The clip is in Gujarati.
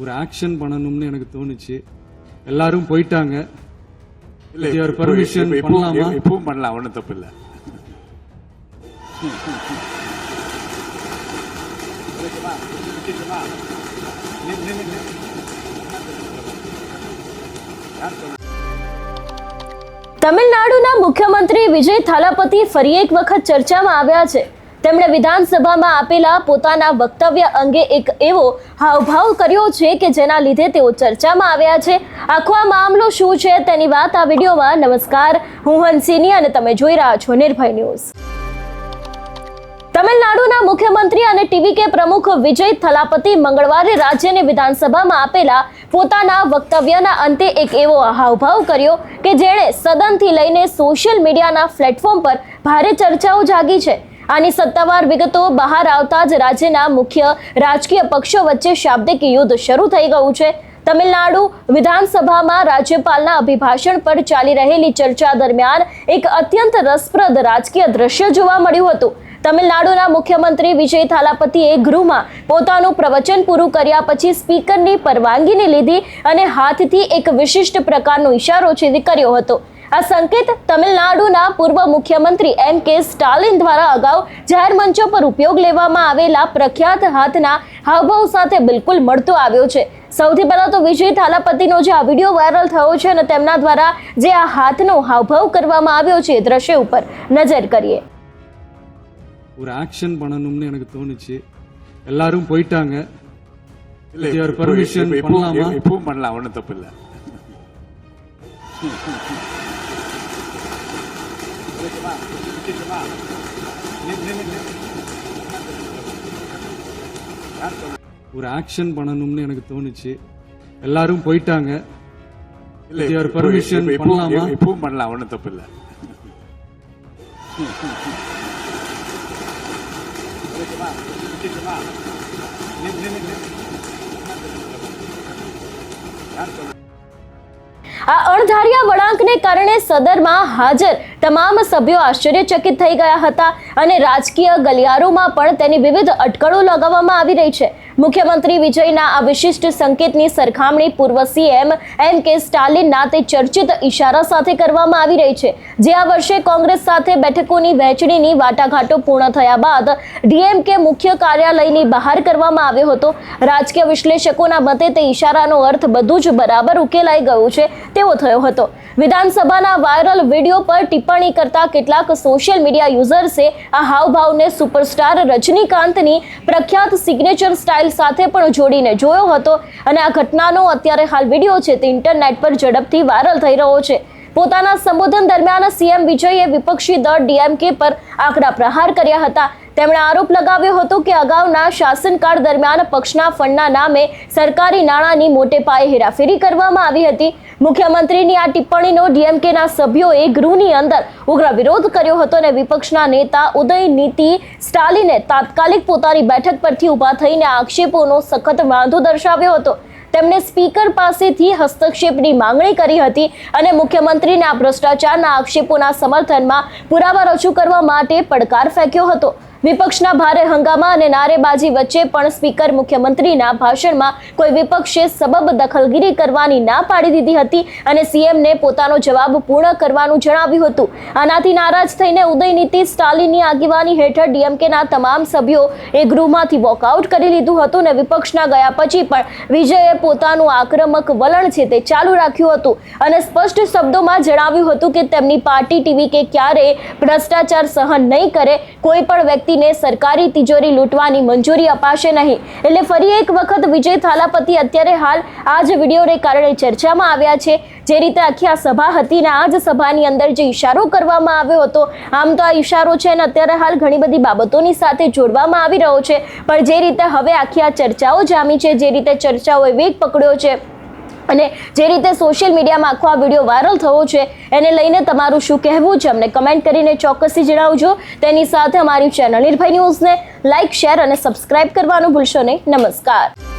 ஒரு ஆக்ஷன் பண்ணணும்னு எனக்கு தோணுச்சு. எல்லாரும் போயிட்டாங்க. இல்ல பர்மிஷன் பண்ணலாமா? இப்பவும் பண்ணலாம், ஒன்றும் தப்பு இல்லை. તમિલનાડુના મુખ્યમંત્રી વિજય થાલાપતિ ફરી એક વખત ચર્ચામાં આવ્યા છે. તેમણે વિધાનસભામાં આપેલા પોતાના વક્તવ્ય અંગે એક એવો હાવભાવ કર્યો છે કે જેના લીધે તેઓ ચર્ચામાં આવ્યા છે. આખો આ મામલો શું છે તેની વાત આ વિડીયોમાં. નમસ્કાર, હું હંસિની અને તમે જોઈ રહ્યા છો નિર્ભય ન્યૂઝ. તમિલનાડુના મુખ્યમંત્રી અને ટીવીકે પ્રમુખ વિજય થલાપતિ મંગળવારે રાજ્યની વિધાનસભામાં આપેલા પોતાના વક્તવ્યના અંતે એક એવો હાવભાવ કર્યો કે જેણે સદનથી લઈને સોશિયલ મીડિયાના પ્લેટફોર્મ પર ભારે ચર્ચાઓ જાગી છે. આની સત્તાવાર વિગતો બહાર આવતા જ રાજ્યના મુખ્ય રાજકીય પક્ષો વચ્ચે શાબ્દિક યુદ્ધ શરૂ થઈ ગયું છે. તમિલનાડુ વિધાનસભામાં રાજ્યપાલના અભિભાષણ પર ચાલી રહેલી ચર્ચા દરમિયાન એક અત્યંત રસપ્રદ રાજકીય દ્રશ્ય જોવા મળ્યું હતું. તમિલનાડુના મુખ્યમંત્રી વિજય થાલાપતિએ ગૃહમાં પોતાનું પ્રવચન પૂરું કર્યા પછી સ્પીકરની પરવાનગીને લીધી અને હાથથી એક વિશિષ્ટ પ્રકારનો ઇશારો કર્યો હતો. આ સંકેત તમિલનાડુના પૂર્વ મુખ્યમંત્રી એમ.કે. સ્ટાલિન દ્વારા અગાઉ જાહેર મંચો પર ઉપયોગ લેવામાં આવેલા પ્રખ્યાત હાથના હાવભાવ સાથે બિલકુલ મળતો આવ્યો છે. સૌથી પહેલા તો વિજય થાલાપતિનો જે આ વિડીયો વાયરલ થયો છે અને તેમના દ્વારા જે આ હાથનો હાવભાવ કરવામાં આવ્યો છે એ દ્રશ્ય ઉપર નજર કરીએ. ஒரு ஆக்ஷன் பண்ணணும்னு எனக்கு தோணுச்சு. எல்லாரும் போயிட்டாங்க. இல்ல பர்மிஷன் பண்ணலாமா? இப்பவும் பண்ணலாம், ஒன்றும் தப்பு இல்லை. ஒரு ஆக்ஷன் பண்ணணும்னு எனக்கு தோணுச்சு. எல்லாரும் போயிட்டாங்க. இல்ல பர்மிஷன் பண்ணலாமா? இப்பவும் பண்ணலாம், ஒன்றும் தப்பு இல்லை. આ અણધાર્યા વળાંકને કારણે સદનમાં હાજર તમામ સભ્યો આશ્ચર્યચકિત થઈ ગયા હતા અને રાજકીય ગલિયારોમાં પણ તેની વિવિધ અટકળો લગાવવામાં આવી રહી છે. મુખ્યમંત્રી વિજયના આ વિશિષ્ટ સંકેતની સરખામણી પૂર્વ સીએમ એમ.કે. સ્ટાલિનના તે ચર્ચિત ઇશારા સાથે કરવામાં આવી રહી છે, જે આ વર્ષે કોંગ્રેસ સાથે બેઠકોની વહેંચણીની વાટાઘાટો પૂર્ણ થયા બાદ ડીએમકે મુખ્ય કાર્યાલયની બહાર કરવામાં આવ્યો હતો. રાજકીય વિશ્લેષકોના મતે તે ઇશારાનો અર્થ બધું જ બરાબર ઉકેલાઈ ગયું છે તેવો થયો હતો. વિધાનસભાના વાયરલ વિડીયો પર ટિપ્પણી કરતા કેટલાક સોશિયલ મીડિયા યુઝર્સે આ હાવભાવને સુપરસ્ટાર રજનીકાંતની પ્રખ્યાત સિગ્નેચર સ્ટાઇલ સાથે પણ જોડીને જોયો હતો અને આ ઘટનાનો અત્યારે હાલ વિડીયો છે તે ઇન્ટરનેટ પર ઝડપથી વાયરલ થઈ રહ્યો છે. પોતાના સંબોધન દરમિયાન સીએમ વિજયે વિપક્ષી દળ ડીએમકે પર આકરા પ્રહાર કર્યા હતા. તેમણે આરોપ લગાવ્યો હતો કે અગાઉના શાસનકાળ દરમિયાન પક્ષના ફંડના નામે સરકારી નાણાંની મોટે પાયે હેરાફેરી કરવામાં આવી હતી. મુખ્યમંત્રીની આ ટિપ્પણીનો ડીએમકેના સભ્યોએ ગૃહની અંદર ઉગ્ર વિરોધ કર્યો હતો અને વિપક્ષના નેતા ઉદયનીતિ સ્ટાલિને તાત્કાલિક પોતાની બેઠક પરથી ઊભા થઈને આક્ષેપોનો સખત વાંધો દર્શાવ્યો હતો. તેમણે સ્પીકર પાસેથી હસ્તક્ષેપની માંગણી કરી હતી અને મુખ્યમંત્રીને આ ભ્રષ્ટાચારના આક્ષેપોના સમર્થનમાં પુરાવા રજૂ કરવા માટે પડકાર ફેંક્યો હતો. વિપક્ષના ભારે હંગામા અને નારેબાજી વચ્ચે પણ સ્પીકર મુખ્યમંત્રીના ભાષણમાં કોઈ વિપક્ષે સબબ દખલગીરી કરવાની ના પાડી દીધી હતી અને સીએમને પોતાનો જવાબ પૂર્ણ કરવાનું જણાવ્યું હતું. આનાથી નારાજ થઈને ઉદયનીતિ સ્ટાલિનની આગેવાની હેઠળ ડીએમકેના તમામ સભ્યો એ ગૃહમાંથી વોકઆઉટ કરી લીધું હતું અને વિપક્ષના ગયા પછી પણ વિજયે પોતાનું આક્રમક વલણ છે તે ચાલુ રાખ્યું હતું અને સ્પષ્ટ શબ્દોમાં જણાવ્યું હતું કે તેમની પાર્ટી ટીવીકે ક્યારેય ભ્રષ્ટાચાર સહન નહીં કરે. કોઈ પણ વ્યક્તિ સરકારી તિજોરી લૂંટવાની મંજૂરી અપાશે નહીં. એટલે ફરી એક વખત વિજય થાલાપતિ અત્યારે હાલ આ જ વિડીયોને કારણે ચર્ચામાં આવ્યા છે. જે રીતે આખી આ સભા હતી ને આ જ સભાની અંદર જે ઇશારો કરવામાં આવ્યો હતો, આમ તો આ ઇશારો છે ને અત્યારે હાલ ઘણી બધી બાબતોની સાથે જોડવામાં આવી રહ્યો છે, પણ જે રીતે હવે આખી આ ચર્ચાઓ જામી છે, જે રીતે ચર્ચાઓએ વેગ પકડ્યો છે અને જે રીતે સોશિયલ મીડિયામાં આખો આ વિડીયો વાયરલ થયો છે એને લઈને તમારું શું કહેવું છે અમને કમેન્ટ કરીને ચોક્કસથી જણાવજો. તેની સાથે અમારી ચેનલ નિર્ભય ન્યૂઝને લાઇક, શેર અને સબસ્ક્રાઇબ કરવાનું ભૂલશો નહીં. નમસ્કાર.